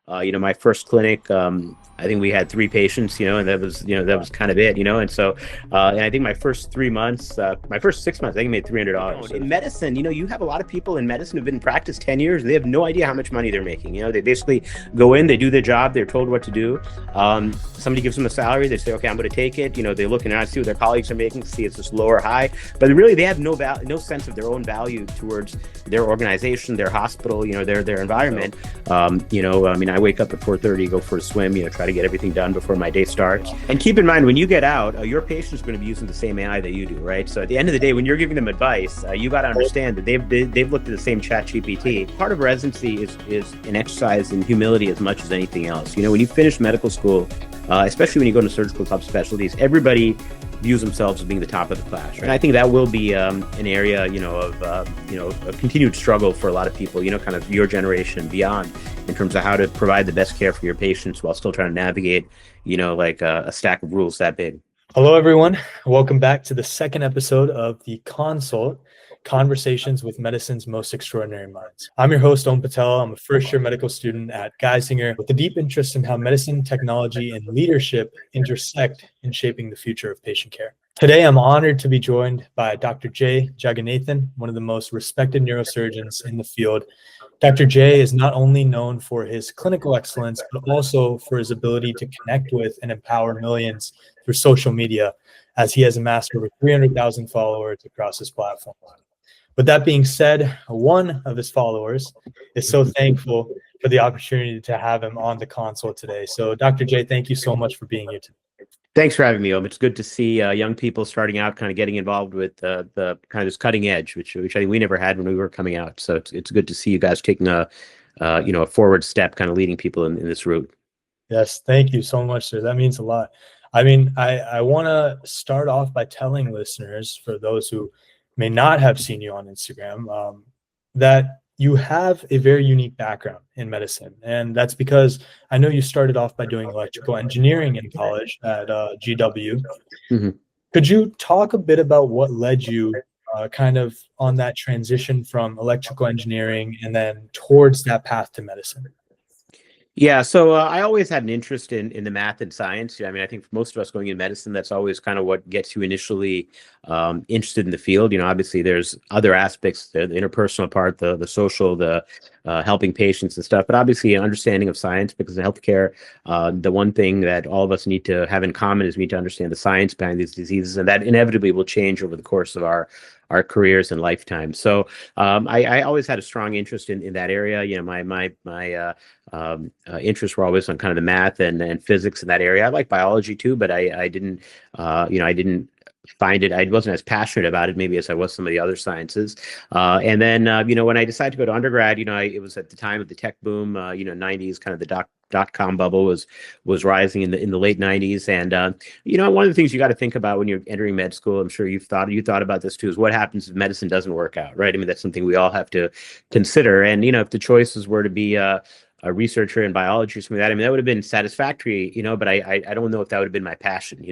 My first clinic, I think we had three patients, and that was kind of it, and so, and I think my first 3 months, my first 6 months, I think I made $300. In medicine, you have a lot of people in medicine who've been in practice 10 years. They have no idea how much money they're making. They basically go in, they do their job, they're told what to do. Somebody gives them a salary, they say, okay, I'm going to take it. They look and see what their colleagues are making, see it's just low or high, but really they have no sense of their own value towards their organization, their hospital, their environment. I wake up at 4:30, go for a swim, try to get everything done before my day starts. And keep in mind, when you get out, your patient's going to be using the same AI that you do, right? So at the end of the day, when you're giving them advice, you got to understand that they've looked at the same chat GPT. Part of residency is an exercise in humility as much as anything else. When you finish medical school, especially when you go into surgical subspecialties, everybody views themselves as being the top of the class, right? And I think that will be an area, of a continued struggle for a lot of people, kind of your generation and beyond, in terms of how to provide the best care for your patients while still trying to navigate, like a stack of rules that big. Hello, everyone. Welcome back to the second episode of The Consult, Conversations with Medicine's Most Extraordinary Minds. I'm your host, Oam Patel. I'm a first-year medical student at Geisinger with a deep interest in how medicine, technology, and leadership intersect in shaping the future of patient care. Today, I'm honored to be joined by Dr. Jagannathan, one of the most respected neurosurgeons in the field. Dr. J is not only known for his clinical excellence, but also for his ability to connect with and empower millions through social media, as he has amassed over 300,000 followers across his platform. With that being said, one of his followers is so thankful for the opportunity to have him on the console today. So, Dr. J, thank you so much for being here today. Thanks for having me, Oam. It's good to see young people starting out, kind of getting involved with the kind of this cutting edge, which I think we never had when we were coming out. So it's good to see you guys taking a forward step, kind of leading people in this route. Yes, thank you so much, sir. That means a lot. I want to start off by telling listeners, for those who may not have seen you on Instagram, that you have a very unique background in medicine. And that's because I know you started off by doing electrical engineering in college at GW. Mm-hmm. Could you talk a bit about what led you kind of on that transition from electrical engineering and then towards that path to medicine? Yeah, so I always had an interest in the math and science. I think for most of us going in medicine, that's always kind of what gets you initially interested in the field. Obviously there's other aspects, the interpersonal part, the social, the helping patients and stuff, but obviously an understanding of science, because in healthcare, the one thing that all of us need to have in common is we need to understand the science behind these diseases, and that inevitably will change over the course of our careers and lifetime. So I always had a strong interest in that area. My interests were always on kind of the math and physics in that area. I like biology too, but I didn't find it. I wasn't as passionate about it maybe as I was some of the other sciences. And then when I decided to go to undergrad, it was at the time of the tech boom. 90s, kind of the dot-com bubble was rising in the late 90s. And one of the things you got to think about when you're entering med school, I'm sure you thought about this too, is what happens if medicine doesn't work out, right? That's something we all have to consider. And if the choices were to be a researcher in biology or something like that, that would have been satisfactory, but I don't know if that would have been my passion,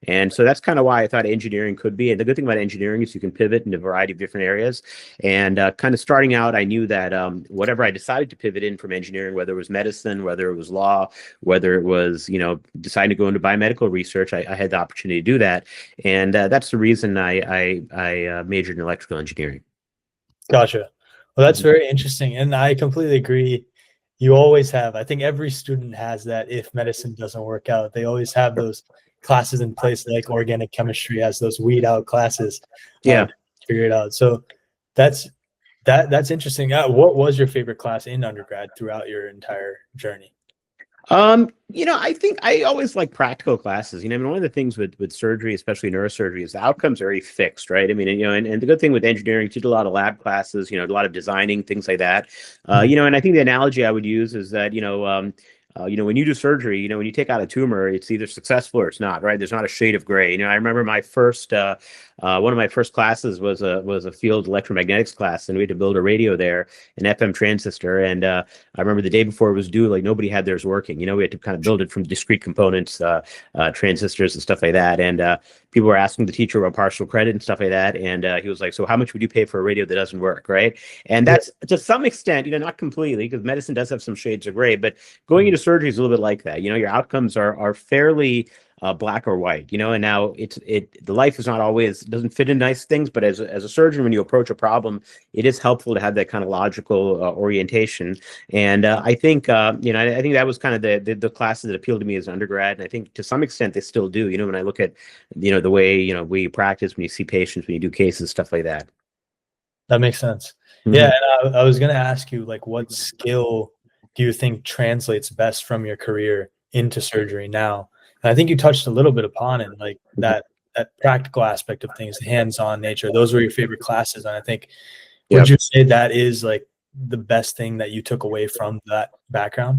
and so that's kind of why I thought engineering could be. And the good thing about engineering is you can pivot in a variety of different areas. And kind of starting out, I knew that whatever I decided to pivot in from engineering, whether it was medicine, whether it was law, whether it was deciding to go into biomedical research, I had the opportunity to do that. And that's the reason I majored in electrical engineering. Gotcha. Well, that's very interesting, and I completely agree. You always have, I think every student has that. If medicine doesn't work out, they always have those classes in place, like organic chemistry has those weed out classes. Yeah. Figure it out. So that's interesting. What was your favorite class in undergrad throughout your entire journey? I think I always like practical classes. One of the things with surgery, especially neurosurgery, is the outcomes are very fixed, right? And the good thing with engineering, you did a lot of lab classes, a lot of designing, things like that. And I think the analogy I would use is that, when you do surgery, when you take out a tumor, it's either successful or it's not, right? There's not a shade of gray. I remember my first, one of my first classes was a field electromagnetics class, and we had to build a radio there, an FM transistor. And I remember the day before it was due, like nobody had theirs working. We had to kind of build it from discrete components, transistors and stuff like that. And people were asking the teacher about partial credit and stuff like that, and he was like, "So how much would you pay for a radio that doesn't work?" Right? And Yeah. that's to some extent, not completely, because medicine does have some shades of gray, but going into surgery is a little bit like that. Your outcomes are fairly black or white, and now the life is not always doesn't fit in nice things, but as a surgeon, when you approach a problem, it is helpful to have that kind of logical orientation. And I think I think that was kind of the classes that appealed to me as an undergrad, and I think to some extent they still do. When I look at the way we practice, when you see patients, when you do cases, stuff like that. That makes sense. Yeah, Hmm. and I was gonna ask you, like, what skill do you think translates best from your career into surgery now? And I think you touched a little bit upon it, like that practical aspect of things, the hands-on nature. Those were your favorite classes, and I think, would Yeah. you say that is like the best thing that you took away from that background?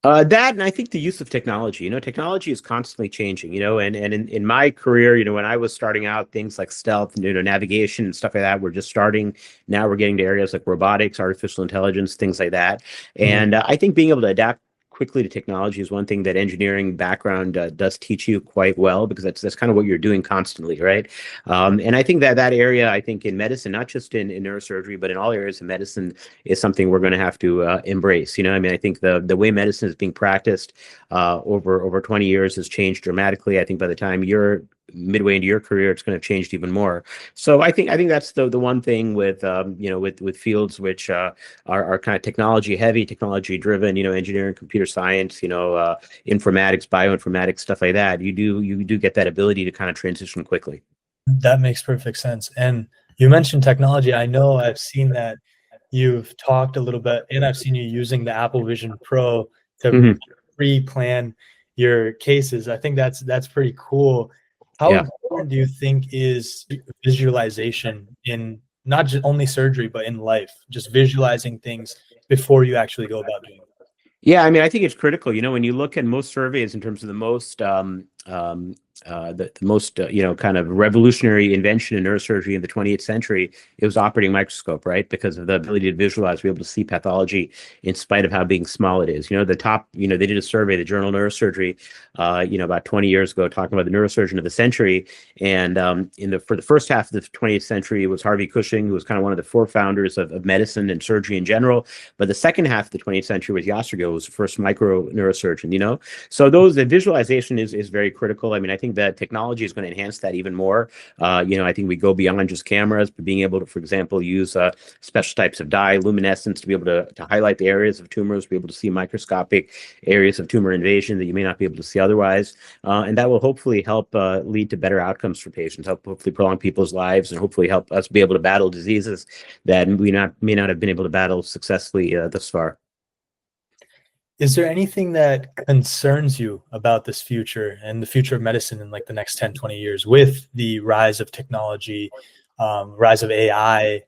That and I think the use of technology. Technology is constantly changing. And in my career, when I was starting out, things like stealth, navigation and stuff like that were just starting. Now we're getting to areas like robotics, artificial intelligence, things like that. Mhm. And I think being able to adapt quickly to technology is one thing that engineering background does teach you quite well, because that's kind of what you're doing constantly, right? And I think that area, I think in medicine, not just in neurosurgery, but in all areas of medicine, is something we're going to have to embrace. I think the way medicine is being practiced over 20 years has changed dramatically. I think by the time you're midway into your career, it's going to have changed even more. So I think that's the one thing with with fields which are kind of technology heavy, technology driven. Engineering, computer science, informatics, bioinformatics, stuff like that. You do get that ability to kind of transition quickly. That makes perfect sense. And you mentioned technology. I know I've seen that you've talked a little bit, and I've seen you using the Apple Vision Pro to Hmm. pre-plan your cases. I think that's pretty cool. How Yeah. important do you think is visualization in not just only surgery, but in life? Just visualizing things before you actually go about doing it. Yeah, I mean, I think it's critical. When you look at most surveys in terms of the most the most kind of revolutionary invention in neurosurgery in the 20th century, it was operating microscope, right? Because of the ability to visualize, be able to see pathology in spite of how being small it is. The top, they did a survey, the Journal of Neurosurgery, about 20 years ago, talking about the neurosurgeon of the century. And for the first half of the 20th century, it was Harvey Cushing, who was kind of one of the forefounders of medicine and surgery in general. But the second half of the 20th century was Yastergill, who was the first micro neurosurgeon. So the visualization is very critical. I mean, I think that technology is going to enhance that even more. I think we go beyond just cameras, but being able to, for example, use special types of dye, luminescence, to be able to highlight the areas of tumors, be able to see microscopic areas of tumor invasion that you may not be able to see otherwise. And that will hopefully help lead to better outcomes for patients, hopefully prolong people's lives, and hopefully help us be able to battle diseases that we may not have been able to battle successfully thus far. Is there anything that concerns you about this future and the future of medicine in like the next 10, 20 years with the rise of technology, rise of AI?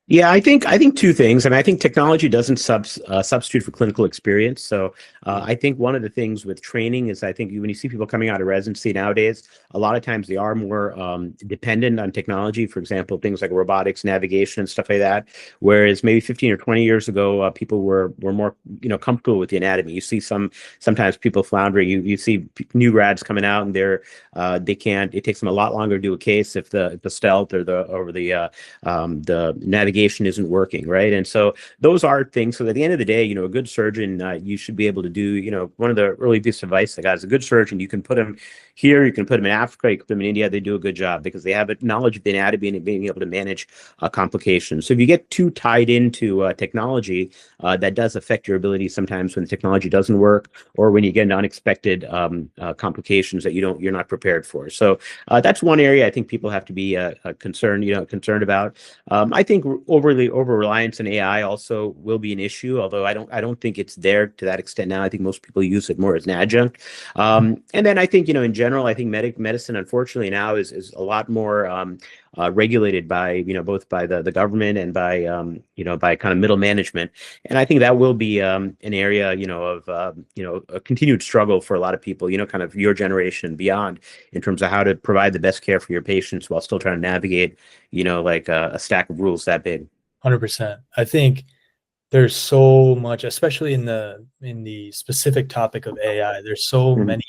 Yeah, I think two things. I mean, I think technology doesn't substitute for clinical experience. So I think one of the things with training is, I think when you see people coming out of residency nowadays, a lot of times they are more dependent on technology. For example, things like robotics, navigation, and stuff like that. Whereas maybe 15 or 20 years ago, people were more comfortable with the anatomy. You see sometimes people floundering. You see new grads coming out, and they can't. It takes them a lot longer to do a case if the stealth or the navigation isn't working, right? And so those are things. So at the end of the day, a good surgeon, you should be able to do, one of the early pieces of advice I got is, a good surgeon, you can put him here, you can put him in Africa, you can put him in India, they do a good job because they have a knowledge of the anatomy and being able to manage complications. So if you get too tied into technology, that does affect your ability sometimes when the technology doesn't work, or when you get unexpected complications that you're not prepared for. So that's one area I think people have to be concerned about. I think over reliance on AI also will be an issue, although I don't think it's there to that extent now. I think most people use it more as an adjunct. And then I think in general, I think medicine unfortunately now is a lot more regulated by both by the government and by by kind of middle management. And I think that will be an area of a continued struggle for a lot of people, kind of your generation and beyond, in terms of how to provide the best care for your patients while still trying to navigate like a stack of rules that big. 100%. I think there's so much, especially in the specific topic of AI. There's so Mhm. many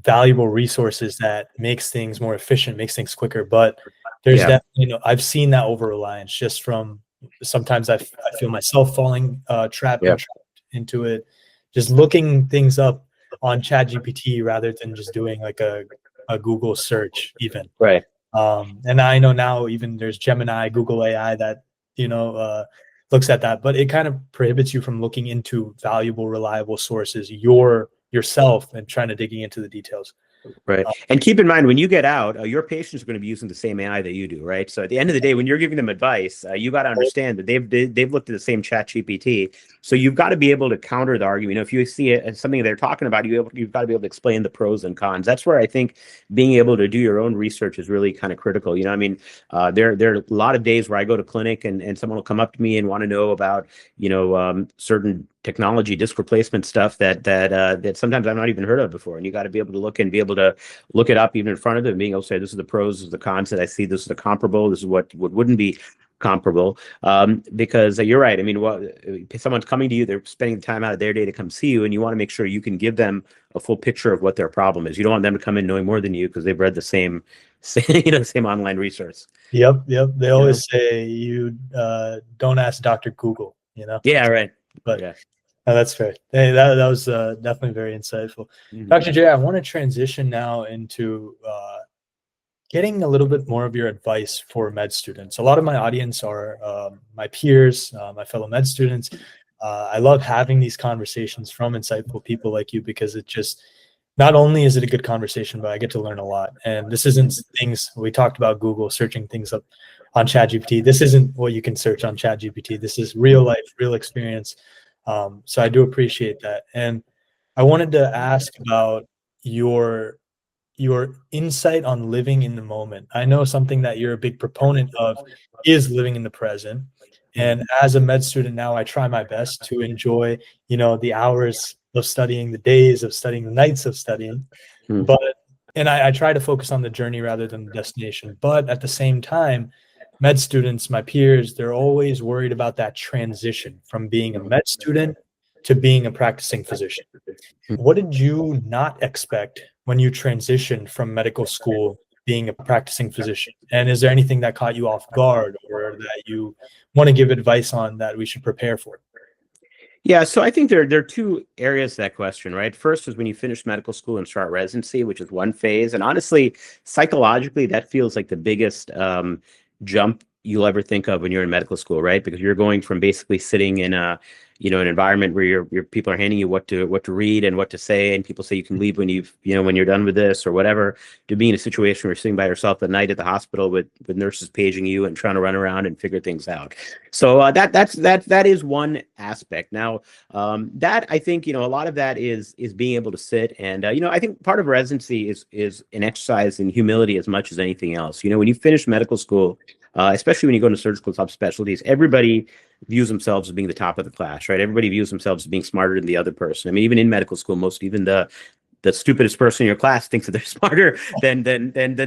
valuable resources that makes things more efficient, makes things quicker. But there's Yeah. that, I've seen that over reliance just from sometimes I feel myself falling trapped Yeah. and trapped into it, just looking things up on ChatGPT rather than just doing like a Google search even. Right. And I know now even there's Gemini, Google AI that, looks at that, but it kind of prohibits you from looking into valuable, reliable sources, yourself, and trying to digging into the details. Right. And keep in mind, when you get out, your patients are going to be using the same AI that you do, right? So at the end of the day, when you're giving them advice, you got to understand that they've looked at the same chat GPT. So you've got to be able to counter the argument. If you see it as something they're talking about, you've got to be able to explain the pros and cons. That's where I think being able to do your own research is really kind of critical. I mean, there are a lot of days where I go to clinic and someone will come up to me and want to know about, certain technology disc replacement stuff that sometimes I've not even heard of before. And you got to be able to look and be able to look it up even in front of them, being able to say, this is the pros, this is the cons that I see, this is the comparable, this is what wouldn't be comparable. Because you're right. I mean, someone's coming to you, they're spending the time out of their day to come see you, and you want to make sure you can give them a full picture of what their problem is. You don't want them to come in knowing more than you because they've read the same same online resource. Yep. They You know? always say you don't ask Dr. Google, Yeah, right. but Yeah. no, that's fair. Hey, that was definitely very insightful. Mhm. Dr. J, I want to transition now into getting a little bit more of your advice for med students. A lot of my audience are my peers, my fellow med students. I love having these conversations from insightful people like you because it just not only is it a good conversation, but I get to learn a lot. And this isn't things we talked about Google searching things up on ChatGPT. This isn't what you can search on ChatGPT. This is real life, real experience. So I do appreciate that. And I wanted to ask about your insight on living in the moment. I know something that you're a big proponent of is living in the present. And as a med student now, I try my best to enjoy, the hours of studying, the days of studying, the nights of studying. Mhm. But and I try to focus on the journey rather than the destination. But at the same time, med students, my peers, they're always worried about that transition from being a med student to being a practicing physician. What did you not expect when you transitioned from medical school being a practicing physician? And is there anything that caught you off guard or that you want to give advice on that we should prepare for? Yeah, so I think there are two areas to that question, right? First is when you finish medical school and start residency, which is one phase. And honestly, psychologically, that feels like the biggest jump you'll ever think of when you're in medical school, right? Because you're going from basically sitting in an environment where your people are handing you what to read and what to say, and people say you can leave when when you're done with this or whatever, to being in a situation where you're sitting by yourself at night at the hospital with nurses paging you and trying to run around and figure things out. So that is one aspect. Now, that I think a lot of that is being able to sit and I think part of residency is an exercise in humility as much as anything else. When you finish medical school, especially when you go into surgical subspecialties, everybody views themselves as being the top of the class, right? Everybody views themselves as being smarter than the other person. I mean, even in medical school, even the stupidest person in your class thinks that they're smarter than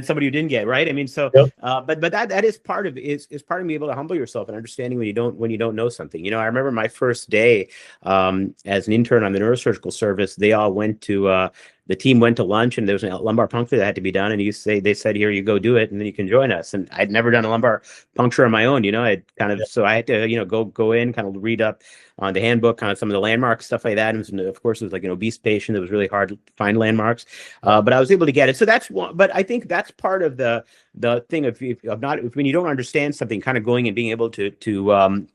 somebody who didn't get, right. I mean, so Yep. but that is part of being able to humble yourself and understanding when you don't know something. I remember my first day as an intern on the neurosurgical service. They all went to the team went to lunch, and there was a lumbar puncture that had to be done, and they said, here, you go do it, and then you can join us. And I'd never done a lumbar puncture on my own. So I had to go in, kind of read up on the handbook, kind of some of the landmarks, stuff like that. And of course, it was like an obese patient. It was really hard to find landmarks, but I was able to get it. So that's one. But I think that's part of the thing of when you don't understand something, kind of going and being able to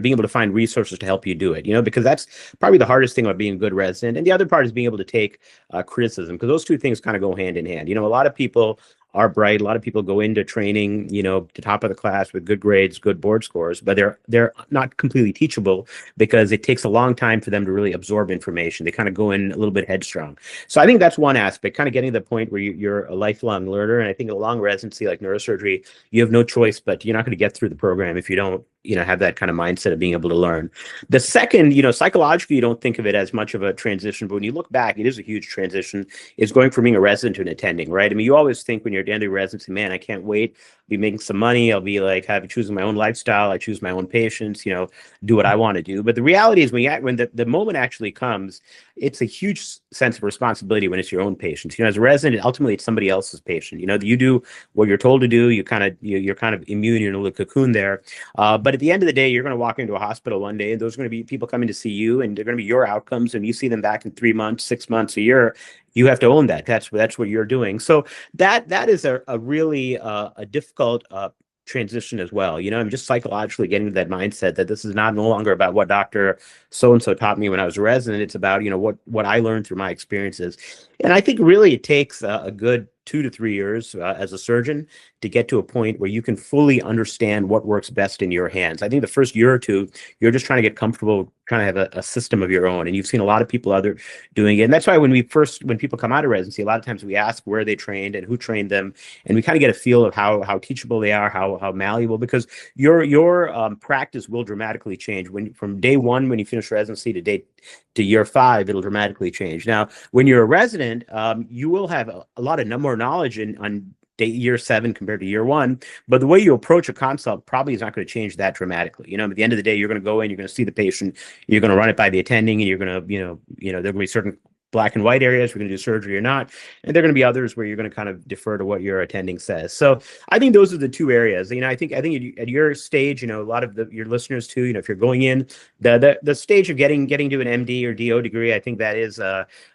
being able to find resources to help you do it. Because that's probably the hardest thing about being a good resident. And the other part is being able to take criticism, because those two things kind of go hand in hand. A lot of people are bright. A lot of people go into training, to top of the class with good grades, good board scores, but they're not completely teachable because it takes a long time for them to really absorb information. They kind of go in a little bit headstrong. So I think that's one aspect, kind of getting to the point where you're a lifelong learner. And I think a long residency like neurosurgery, you have no choice, but you're not going to get through the program if you don't have that kind of mindset of being able to learn. The second, psychologically, you don't think of it as much of a transition, but when you look back, it is a huge transition. It's going from being a resident to an attending, right? I mean, you always think when you're at the end of your residency, man, I can't wait, be making some money. I'll be like choosing my own lifestyle. I choose my own patients, do what I want to do. But the reality is when the moment actually comes, it's a huge sense of responsibility when it's your own patients. As a resident, ultimately it's somebody else's patient. You do what you're told to do. You're kind of immune, you're in a little cocoon there. But at the end of the day, you're going to walk into a hospital one day, and those are going to be people coming to see you, and they're going to be your outcomes. And you see them back in 3 months, 6 months, a year. You have to own that. That's what you're doing. So that is a really a difficult transition as well. I'm just psychologically getting to that mindset that this is no longer about what Dr. So-and-so taught me when I was a resident. It's about, what I learned through my experiences. And I think really it takes a good 2 to 3 years as a surgeon to get to a point where you can fully understand what works best in your hands. I think the first year or two, you're just trying to get comfortable, trying to have a system of your own. And you've seen a lot of people doing it. And that's why when people come out of residency, a lot of times we ask where they trained and who trained them. And we kind of get a feel of how teachable they are, how malleable, because your practice will dramatically change from day one, when you finish residency, to year 5, it'll dramatically change. Now, when you're a resident, you will have a lot of more knowledge on year 7 compared to year 1, but the way you approach a consult probably is not going to change that dramatically. At the end of the day, you're going to go in, you're going to see the patient, you're going to run it by the attending, and you're going to, there are going to be certain black and white areas we're going to do surgery or not, and there are going to be others where you're going to kind of defer to what your attending says. So I think those are the 2 areas. I think at your stage, a lot of your listeners too, if you're going in the stage of getting to an MD or DO degree, I think that is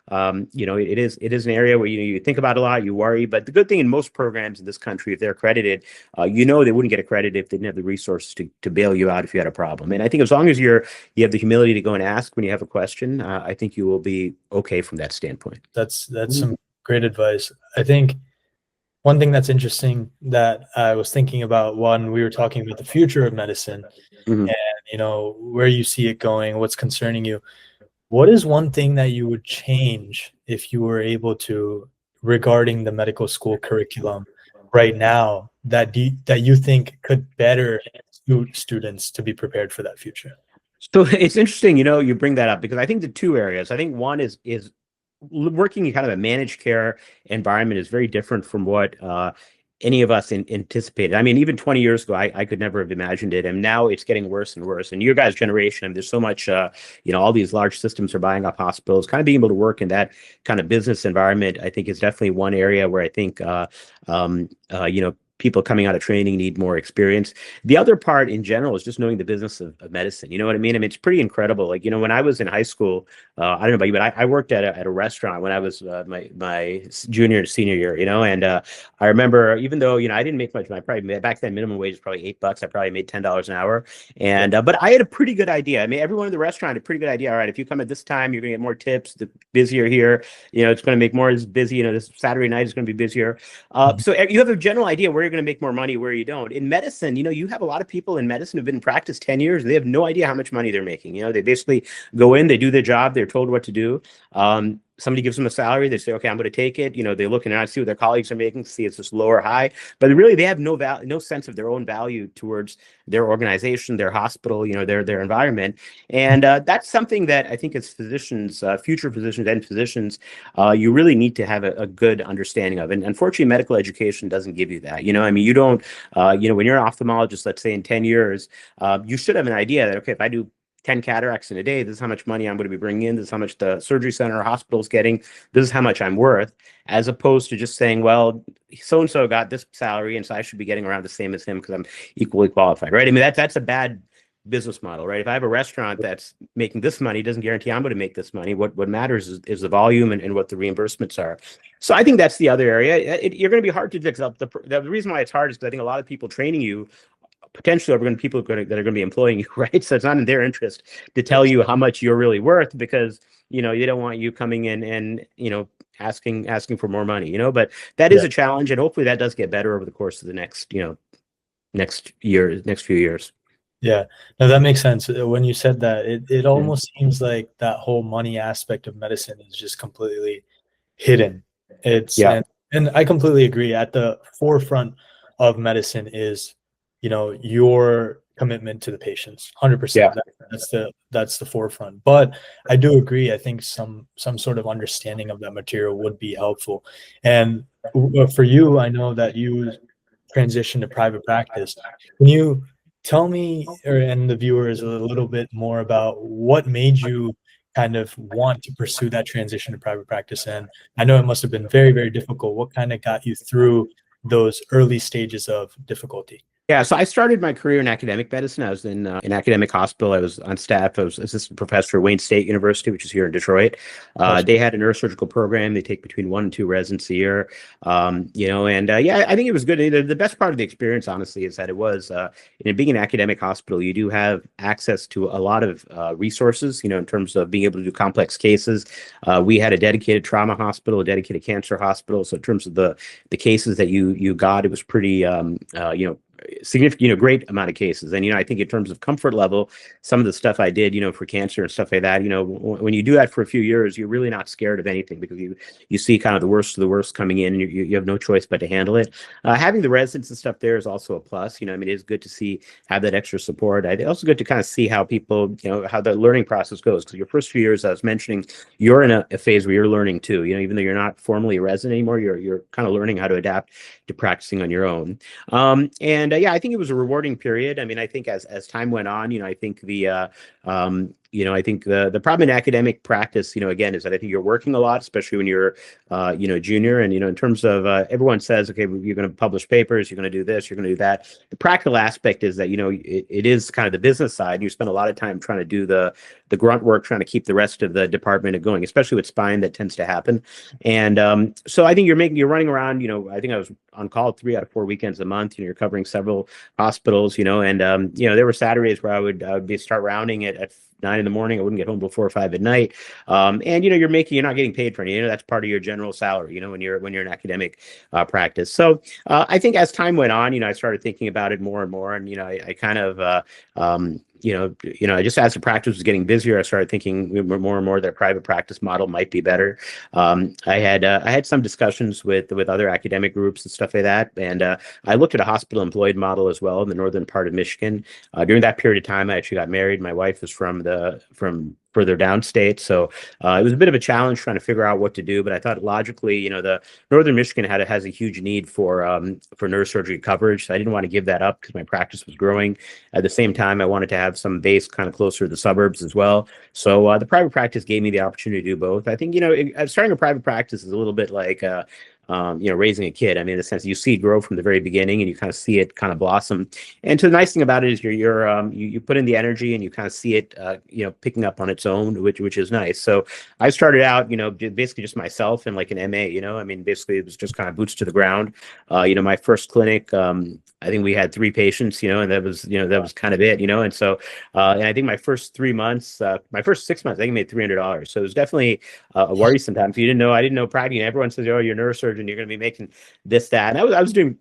it is an area where you think about a lot, you worry. But the good thing in most programs in this country, if they're accredited, they wouldn't get accredited if they didn't have the resources to bail you out if you had a problem. And I think as long as you have the humility to go and ask when you have a question, I think you will be okay from that standpoint. That's some great advice. I think one thing that's interesting that I was thinking about when we were talking about the future of medicine, Mm-hmm. and where you see it going, what's concerning you. What is one thing that you would change if you were able to, regarding the medical school curriculum right now, that you think could better suit students to be prepared for that future? So it's interesting, you bring that up, because I think the 2 areas. I think one is working in kind of a managed care environment is very different from what any of us anticipated. I mean, even 20 years ago, I could never have imagined it. And now it's getting worse and worse. And your guys' generation, there's so much, all these large systems are buying up hospitals. Kind of being able to work in that kind of business environment, I think, is definitely one area where I think, people coming out of training need more experience. The other part in general is just knowing the business of medicine. You know what I mean? I mean, it's pretty incredible. Like, when I was in high school, I don't know about you, but I worked at a restaurant when I was my junior and senior year, and I remember, even though, I didn't make much, back then minimum wage was probably $8. I probably made $10 an hour. And, but I had a pretty good idea. I mean, everyone in the restaurant had a pretty good idea. All right, if you come at this time, you're going to get more tips, the busier here, it's going to make more busy, this Saturday night is going to be busier. So you have a general idea where you're going to make more money, where you don't. In medicine, you have a lot of people in medicine who've been in practice 10 years. They have no idea how much money they're making. They basically go in, they do their job, they're told what to do. Somebody gives them a salary, they say, okay, I'm going to take it. They look and see what their colleagues are making, see it's just low or high. But really, they have no sense of their own value towards their organization, their hospital, their environment. And that's something that I think as physicians, future physicians and physicians, you really need to have a good understanding of. And unfortunately, medical education doesn't give you that. I mean, you don't, when you're an ophthalmologist, let's say in 10 years, you should have an idea that, okay, if I do 10 cataracts in a day, this is how much money I'm going to be bringing in. This is how much the surgery center or hospital is getting. This is how much I'm worth, as opposed to just saying, well, so-and-so got this salary, and so I should be getting around the same as him because I'm equally qualified, right? I mean, that's a bad business model, right? If I have a restaurant that's making this money, it doesn't guarantee I'm going to make this money. What matters is the volume and what the reimbursements are. So I think that's the other area. You're going to be hard to fix up. The reason why it's hard is because I think a lot of people training you potentially are going to be people that are going to be employing you, right? So it's not in their interest to tell you how much you're really worth, because they don't want you coming in and asking for more money, but that is a challenge, and hopefully that does get better over the course of the next few years. Yeah, no, that makes sense. When you said that, it almost seems like that whole money aspect of medicine is just completely hidden. And I completely agree. At the forefront of medicine is, your commitment to the patients. 100%. Yeah. That's the forefront. But I do agree. I think some sort of understanding of that material would be helpful. And for you, I know that you transitioned to private practice. Can you tell me and the viewers a little bit more about what made you kind of want to pursue that transition to private practice? And I know it must have been very, very difficult. What kind of got you through those early stages of difficulty? Yeah, so I started my career in academic medicine. I was in an academic hospital. I was on staff. I was assistant professor at Wayne State University, which is here in Detroit. Gotcha. They had a neurosurgical program. They take between 1 and 2 residents a year. Yeah, I think it was good. The best part of the experience, honestly, is that it was in being an academic hospital, you do have access to a lot of resources, in terms of being able to do complex cases. We had a dedicated trauma hospital, a dedicated cancer hospital. So in terms of the cases that you got, it was pretty, significant, great amount of cases. And, I think in terms of comfort level, some of the stuff I did, for cancer and stuff like that, when you do that for a few years, you're really not scared of anything because you see kind of the worst of the worst coming in and you have no choice but to handle it. Having the residents and stuff there is also a plus. It is good to have that extra support. It's also good to kind of see how people, how the learning process goes. Because your first few years, I was mentioning, you're in a phase where you're learning too. Even though you're not formally a resident anymore, you're kind of learning how to adapt to practicing on your own. And I think it was a rewarding period. I think as time went on, I think I think the problem in academic practice, again, is that I think you're working a lot, especially when you're, junior. And, in terms of everyone says, okay, you're going to publish papers, you're going to do this, you're going to do that. The practical aspect is that, it is kind of the business side. You spend a lot of time trying to do the grunt work, trying to keep the rest of the department going, especially with spine. That tends to happen. And so I think you're running around, I think I was on call 3 out of 4 weekends a month. You're covering several hospitals, and there were Saturdays where I would start rounding at 9 in the morning. I wouldn't get home till 4 or 5 at night. And you're not getting paid for any. That's part of your general salary. When you're in academic practice. So I think as time went on, I started thinking about it more and more, and I kind of just as the practice was getting busier, I started thinking more and more that private practice model might be better. I had some discussions with other academic groups and stuff like that, and I looked at a hospital employed model as well in the northern part of Michigan. During that period of time, I actually got married. My wife was from further downstate, so it was a bit of a challenge trying to figure out what to do. But I thought logically, the northern Michigan has a huge need for neurosurgery coverage. So I didn't want to give that up because my practice was growing. At the same time, I wanted to have some base kind of closer to the suburbs as well. So the private practice gave me the opportunity to do both. I think starting a private practice is a little bit like raising a kid. In the sense you see it grow from the very beginning and you kind of see it kind of blossom. And so the nice thing about it is you put in the energy and you kind of see it, picking up on its own, which is nice. So I started out, basically just myself and like an MA, basically it was just kind of boots to the ground. My first clinic, I think we had 3 patients, and that was kind of it, and so, and I think my first 3 months, my first 6 months, I think I made $300. So it was definitely a worry sometimes. I didn't know practically. Everyone says, oh, you're a neurosurgeon, you're going to be making this, that. And I was doing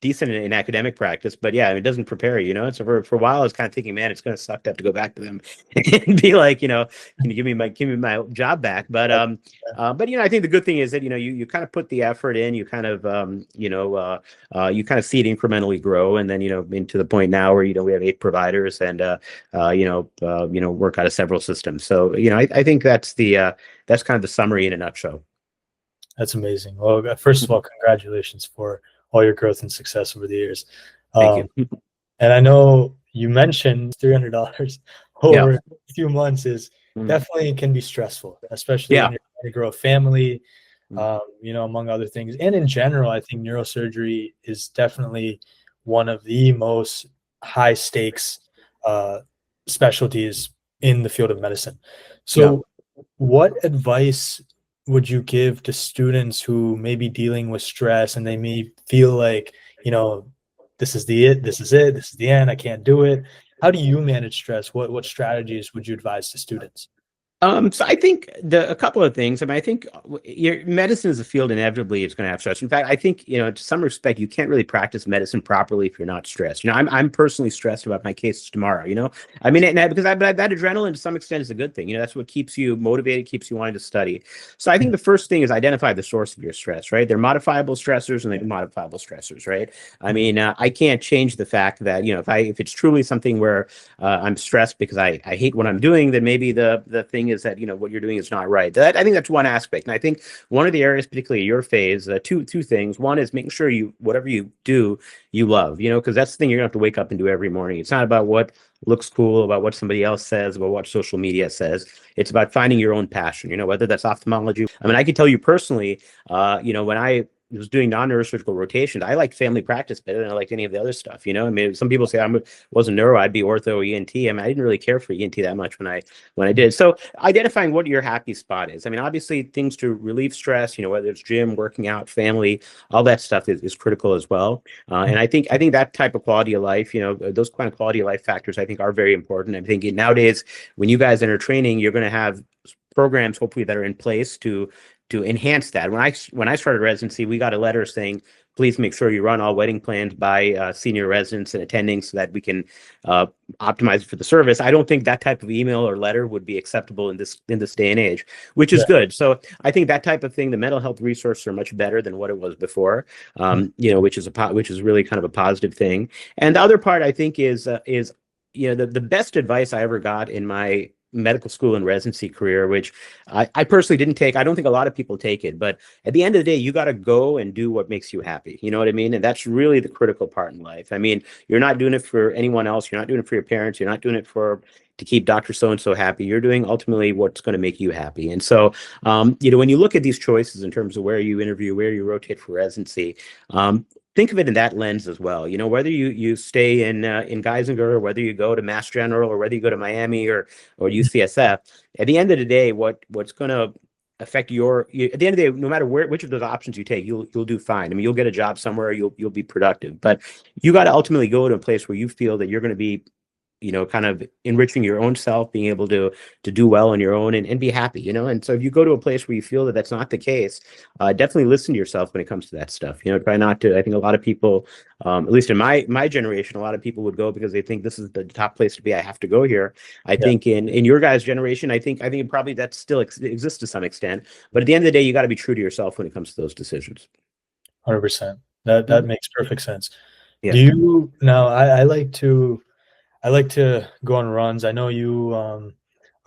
decent in academic practice, but yeah, it doesn't prepare you, So for a while, I was kind of thinking, man, it's going to suck to have to go back to them and be like, can you give me my job back? But I think the good thing is that you kind of put the effort in, you kind of you kind of see it incrementally grow, and then into the point now where we have 8 providers and work out of several systems. So I think that's kind of the summary in a nutshell. That's amazing. Well, first of all, congratulations for all your growth and success over the years. Thank you. And I know you mentioned $300 over a few months is definitely can be stressful, especially when you're trying to grow a family, among other things. And in general, I think neurosurgery is definitely one of the most high stakes specialties in the field of medicine. So what advice would you give to students who may be dealing with stress and they may feel like, this is the end, I can't do it? How do you manage stress? What strategies would you advise to students? So I think a couple of things. I mean, I think your medicine is a field inevitably it's going to have stress. In fact, I think, to some respect, you can't really practice medicine properly if you're not stressed. I'm personally stressed about my cases tomorrow. I mean, because that adrenaline to some extent is a good thing. That's what keeps you motivated, keeps you wanting to study. So I think the first thing is identify the source of your stress, right? They're modifiable stressors and they're modifiable stressors, right? I mean, I can't change the fact that, if it's truly something where I'm stressed because I hate what I'm doing, then maybe the thing is that what you're doing is not right. I think that's one aspect, and I think one of the areas, particularly your phase, two things. One is making sure whatever you do, you love, because that's the thing you're gonna have to wake up and do every morning. It's not about what looks cool, about what somebody else says, about what social media says. It's about finding your own passion. Whether that's ophthalmology. I mean, I can tell you personally, when I was doing non-neurosurgical rotations, I liked family practice better than I liked any of the other stuff. I mean, some people say I wasn't neuro, I'd be ortho, ENT. I mean, I didn't really care for ENT that much when I did. So identifying what your happy spot is. I mean, obviously things to relieve stress, whether it's gym, working out, family, all that stuff is critical as well. And I think that type of quality of life, those kind of quality of life factors, I think are very important. I think nowadays, when you guys enter training, you're going to have programs hopefully that are in place to enhance that. When I started residency, we got a letter saying, please make sure you run all wedding plans by senior residents and attending so that we can optimize it for the service. I don't think that type of email or letter would be acceptable in this day and age, which is good. So I think that type of thing, the mental health resources are much better than what it was before, which is really kind of a positive thing. And the other part I think is the best advice I ever got in my medical school and residency career, which I personally didn't take. I don't think a lot of people take it, but at the end of the day, you got to go and do what makes you happy. You know what I mean? And that's really the critical part in life. I mean, you're not doing it for anyone else. You're not doing it for your parents. You're not doing it to keep Dr. So-and-so happy. You're doing ultimately what's going to make you happy. And so, when you look at these choices in terms of where you interview, where you rotate for residency, think of it in that lens as well. Whether you stay in Geisinger, or whether you go to Mass General, or whether you go to Miami or UCSF, at the end of the day, what's going to affect at the end of the day, no matter which of those options you take, you'll do fine. I mean, you'll get a job somewhere, you'll be productive, but you got to ultimately go to a place where you feel that you're going to be kind of enriching your own self, being able to do well on your own and be happy, And so if you go to a place where you feel that that's not the case, definitely listen to yourself when it comes to that stuff. Try not to. I think a lot of people, at least in my generation, a lot of people would go because they think this is the top place to be. I have to go here. I think in your guys' generation, I think probably that still exists to some extent. But at the end of the day, you got to be true to yourself when it comes to those decisions. 100%. That makes perfect sense. Yeah. Do you now? I like to go on runs. I know you are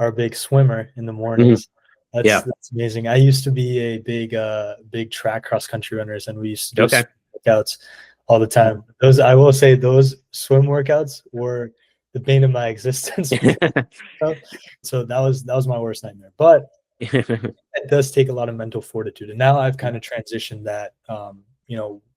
a big swimmer in the mornings. That's amazing. I used to be a big track cross country runners, and we used to do workouts all the time. I will say those swim workouts were the bane of my existence. So that was my worst nightmare. But it does take a lot of mental fortitude. And now I've kind of transitioned that,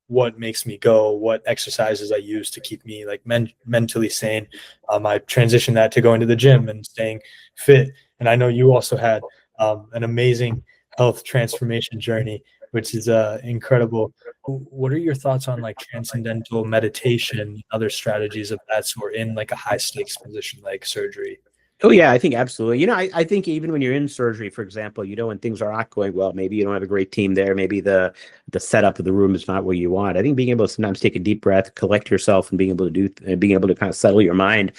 what makes me go, what exercises I use to keep me like mentally sane. I transitioned that to going to the gym and staying fit. And I know you also had an amazing health transformation journey, which is incredible. What are your thoughts on like transcendental meditation, other strategies of that sort in like a high stakes position like surgery? Oh yeah, I think absolutely. I think even when you're in surgery, for example, when things are not going well, maybe you don't have a great team there, maybe the setup of the room is not what you want. I think being able to sometimes take a deep breath, collect yourself, and being able to kind of settle your mind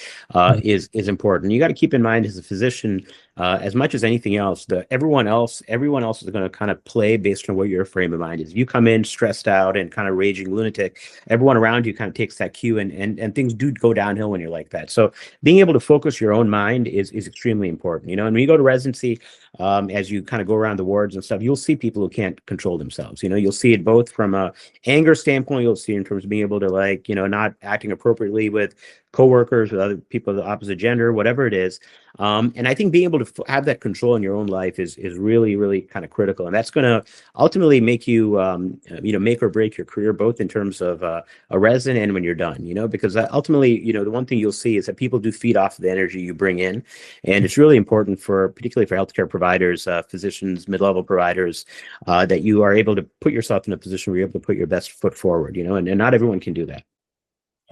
is important. You got to keep in mind as a physician, as much as anything else, everyone else is going to kind of play based on what your frame of mind is. If you come in stressed out and kind of raging lunatic, everyone around you kind of takes that cue, and things do go downhill when you're like that. So being able to focus your own mind is extremely important. And when you go to residency, as you kind of go around the wards and stuff, you'll see people who can't control themselves. You'll see it both from a anger standpoint. You'll see it in terms of being able to not acting appropriately with coworkers, with other people of the opposite gender, whatever it is. And I think being able to have that control in your own life is really, really kind of critical. And that's going to ultimately make you, make or break your career, both in terms of a resident and when you're done, because ultimately, the one thing you'll see is that people do feed off the energy you bring in. And it's really important particularly for healthcare providers, physicians, mid-level providers, that you are able to put yourself in a position where you're able to put your best foot forward, and not everyone can do that.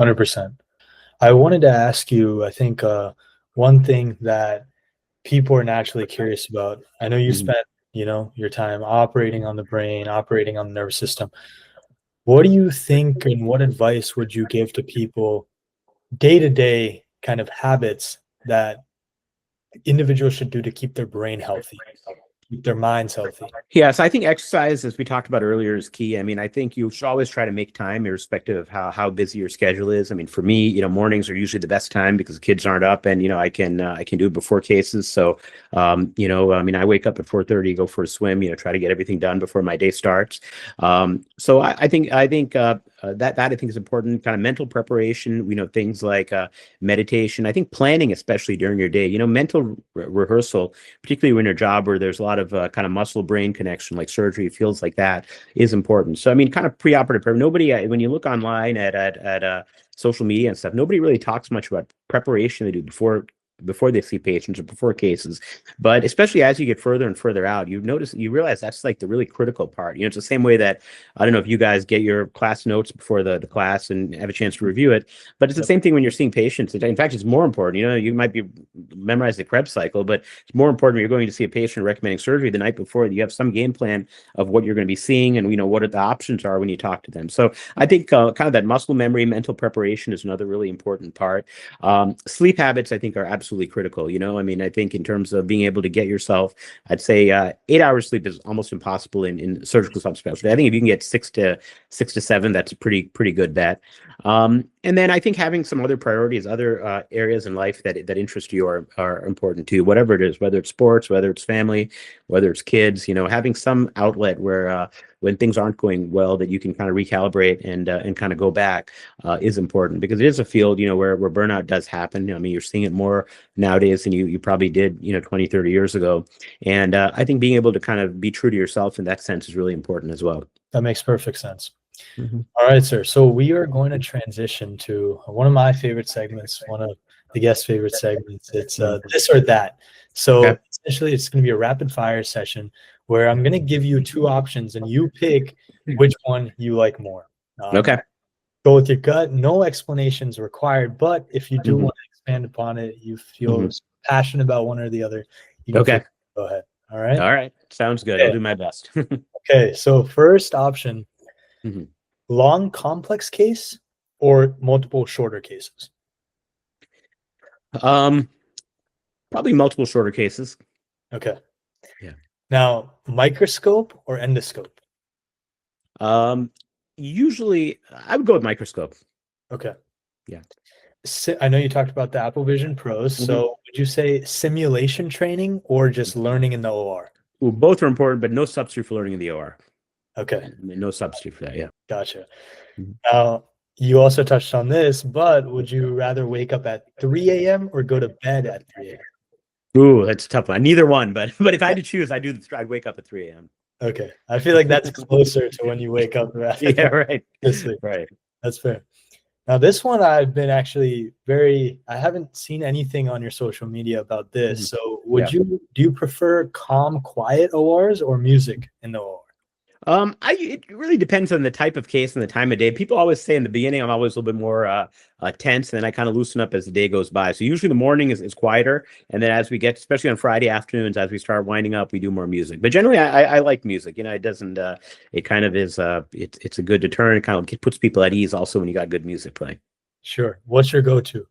100%. I wanted to ask you, I think one thing that people are naturally curious about. I know you Mhm. spent, your time operating on the brain, operating on the nervous system. What do you think and what advice would you give to people day to day kind of habits that individuals should do to keep their brain healthy, keep their minds healthy? Yes, I think exercise, as we talked about earlier, is key. I mean, I think you should always try to make time, irrespective of how busy your schedule is. I mean, for me, mornings are usually the best time because the kids aren't up, and I can do it before cases. So, I mean, I wake up at 4:30, go for a swim, try to get everything done before my day starts. So that I think is important. Kind of mental preparation, things like meditation. I think planning, especially during your day, mental rehearsal, particularly when your job where there's a lot of kind of muscle brain connection, like surgery, feels like that is important. So, I mean, kind of preoperative prayer. Nobody, when you look online at social media and stuff, nobody really talks much about preparation they do before they see patients or before cases. But especially as you get further and further out, you realize that's like the really critical part. It's the same way that I don't know if you guys get your class notes before the class and have a chance to review it, but it's the Yep. same thing when you're seeing patients. In fact, it's more important. You might be memorize the Krebs cycle, but it's more important when you're going to see a patient recommending surgery the night before that you have some game plan of what you're going to be seeing and what the options are when you talk to them. So I think kind of that muscle memory, mental preparation is another really important part. Sleep habits, I think, are absolutely critical. I mean, I think in terms of being able to get yourself, I'd say 8 hours sleep is almost impossible in surgical subspecialty. I think if you can get 6 to 7, that's a pretty good bet. And then I think having some other priorities, other areas in life that interest you are important too, whatever it is, whether it's sports, whether it's family, whether it's kids, having some outlet where when things aren't going well, that you can kind of recalibrate and kind of go back is important because it is a field, where burnout does happen. I mean, you're seeing it more nowadays than you probably did, 20, 30 years ago. And I think being able to kind of be true to yourself in that sense is really important as well. That makes perfect sense. Mhm. All right, sir. So we are going to transition to one of my favorite segments, one of the guest favorite segments. It's this or that. So Okay. essentially, it's going to be a rapid fire session where I'm going to give you two options and you pick which one you like more. Okay. Go with your gut. No explanations required. But if you do Mhm. want to expand upon it, you feel Mhm. passionate about one or the other, you can feel Okay. free to go ahead. All right. All right. Sounds good. I'll Okay. do my best. Okay. So first option, Mhm. long complex case or multiple shorter cases? Um, Probably multiple shorter cases. Okay. Yeah. Now, microscope or endoscope? Um, Usually I would go with microscope. Okay. Yeah. I know you talked about the Apple Vision Pros. Mhm. So would you say simulation training or just learning in the OR? Well, both are important, but no substitute for learning in the OR. Okay. I mean, no substitute for that. Yeah. Gotcha. Mhm. Now, you also touched on this, but would you rather wake up at 3 a.m. or go to bed at 3 a.m.? Ooh, that's a tough one. Neither one, but if I had to choose, I'd wake up at 3 a.m. Okay. I feel like that's closer to when you wake up rather Yeah, than right. sleep. Right. That's fair. Now, this one I've been actually I haven't seen anything on your social media about this. Mhm. So, Yeah. do you prefer calm, quiet ORs or music in the OR? It really depends on the type of case and the time of day. People always say in the beginning, I'm always a little bit more tense, and then I kind of loosen up as the day goes by. So usually the morning is quieter, and then as we get, especially on Friday afternoons, as we start winding up, we do more music. But generally, I like music. It doesn't. It kind of is. It's a good deterrent. It kind of puts people at ease also when you got good music playing. Sure. What's your go-to?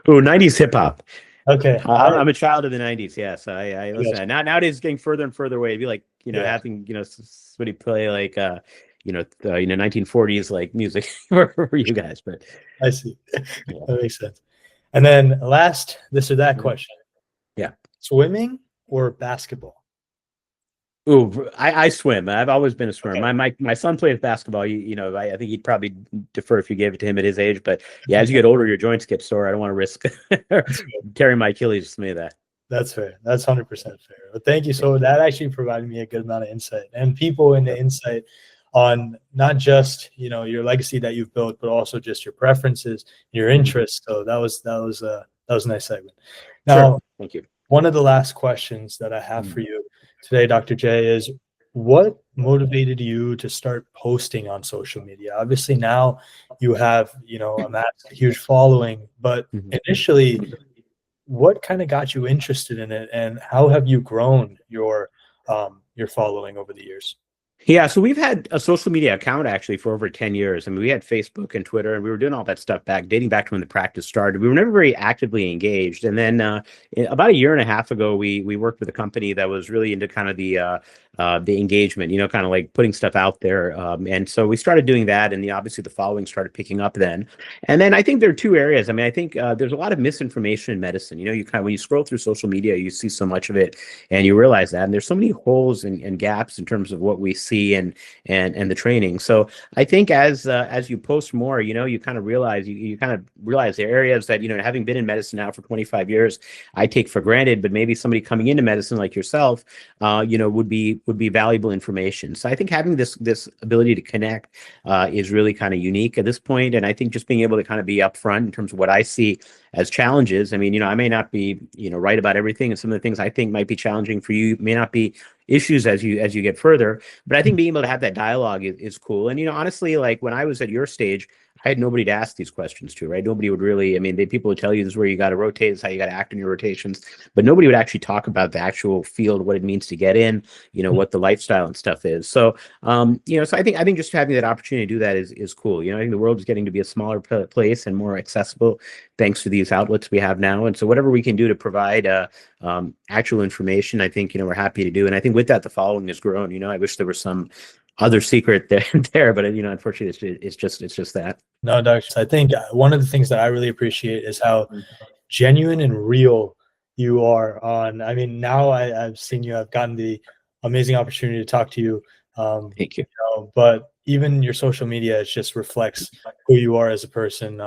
Oh, 90s hip hop. Okay. I'm a child of the 90s. Yes, I listen. Yes. Nowadays, it's getting further and further away. It'd be like Yeah, having somebody play like 1940s like music for you guys. But I see. yeah. That makes sense. And then last, this or that Mhm. question: Yeah. swimming or basketball? Ooh, I swim. I've always been a swimmer. Okay. My son plays basketball. I think he'd probably defer if you gave it to him at his age. But yeah, as you get older, your joints get sore. I don't want to risk That's fair. tearing my Achilles to me that. That's fair. That's 100% fair. But thank you. So that actually provided me a good amount of insight and people in the insight on not just your legacy that you've built, but also just your preferences, your Mhm. interests. So that was a nice segment. Sure. Now, Thank you. one of the last questions that I have for Mhm. you today, Dr. J, is what motivated you to start posting on social media? Obviously, now you have, a huge following, but Mhm. initially, what kind of got you interested in it, and how have you grown your following over the years? Yeah, so we've had a social media account actually for over 10 years. I mean, we had Facebook and Twitter, and we were doing all that stuff dating back to when the practice started. We were never very actively engaged. And then about a year and a half ago, we worked with a company that was really into kind of the engagement, kind of like putting stuff out there. And so we started doing that, and obviously the following started picking up then. And then I think there are two areas. I mean, I think there's a lot of misinformation in medicine. You kind of when you scroll through social media, you see so much of it, and you realize that. And there's so many holes and gaps in terms of what we see and the training. So I think as you post more, you kind of realize you kind of realize the areas that having been in medicine now for 25 years, I take for granted, but maybe somebody coming into medicine like yourself, would be valuable information. So I think having this ability to connect is really kind of unique at this point, and I think just being able to kind of be upfront in terms of what I see as challenges. I mean, I may not be right about everything, and some of the things I think might be challenging for you may not be issues as you get further. But I think being able to have that dialogue is cool. And honestly, like when I was at your stage, I had nobody to ask these questions to, right? Nobody would really, I mean, people would tell you this is where you got to rotate, this is how you got to act in your rotations, but nobody would actually talk about the actual field, what it means to get in, what the lifestyle and stuff is. So, so I think just having that opportunity to do that is cool. I think the world is getting to be a smaller place and more accessible thanks to these outlets we have now. And so whatever we can do to provide actual information, I think, we're happy to do. And I think with that, the following has grown. I wish there was some other secret there, but unfortunately, it's just that. No, Doctor, I think one of the things that I really appreciate is how genuine and real you are on. I mean, now I've seen you, I've gotten the amazing opportunity to talk to you. Thank you. But even your social media, it just reflects who you are as a person,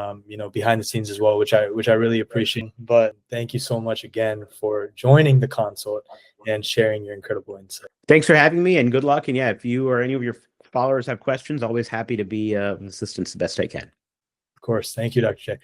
behind the scenes as well, which I really appreciate. But thank you so much again for joining the consult and sharing your incredible insight. Thanks for having me, and good luck. And yeah, if you or any of your followers have questions, always happy to be of assistance the best I can. Of course. Thank you, Dr. J.